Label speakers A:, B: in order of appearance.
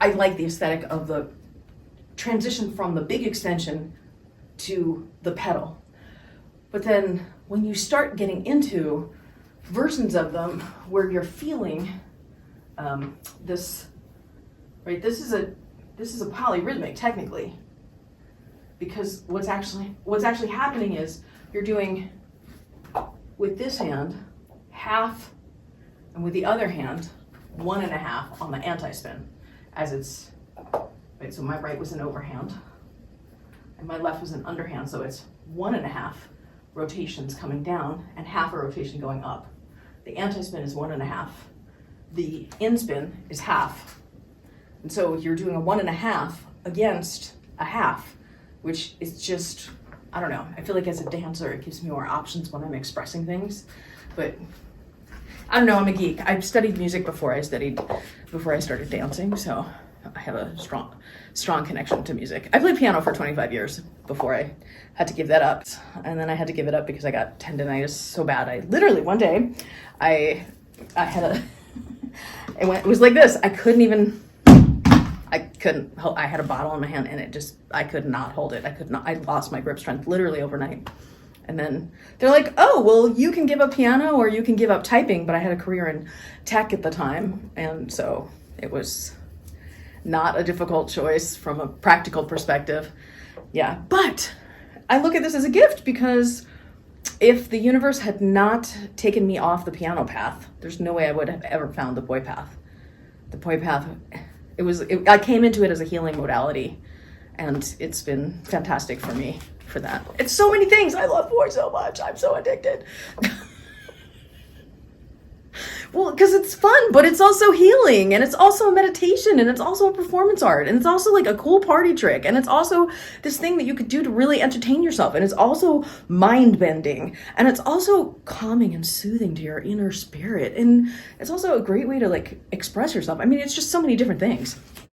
A: I like the aesthetic of the transition from the big extension to the pedal. But then when you start getting into versions of them where you're feeling this, right? This is a polyrhythmic technically, because what's actually happening is you're doing with this hand half, and with the other hand 1.5 on the anti-spin, as it's right. So my right was an overhand, and my left was an underhand. So it's 1.5 rotations coming down and half a rotation going up. The anti-spin is 1.5. The in-spin is half. And so you're doing a 1.5 against a half, which is just, I don't know. I feel like as a dancer, it gives me more options when I'm expressing things. But I don't know, I'm a geek. I've studied music before I started dancing, so I have a strong connection to music. I played piano for 25 years before I had to give that up. And then I had to give it up because I got tendonitis so bad. I literally, one day, I had it was like this. I had a bottle in my hand and I could not hold it. I lost my grip strength literally overnight. And then they're like, oh, well, you can give up piano or you can give up typing. But I had a career in tech at the time. And so it was not a difficult choice from a practical perspective. Yeah, but I look at this as a gift, because if the universe had not taken me off the piano path, there's no way I would have ever found the Poi path. The Poi path, I came into it as a healing modality, and it's been fantastic for me for that. It's so many things. I love Poi so much. I'm so addicted. Well, because it's fun, but it's also healing, and it's also a meditation, and it's also a performance art, and it's also like a cool party trick, and it's also this thing that you could do to really entertain yourself, and it's also mind-bending, and it's also calming and soothing to your inner spirit, and it's also a great way to like express yourself. I mean, it's just so many different things.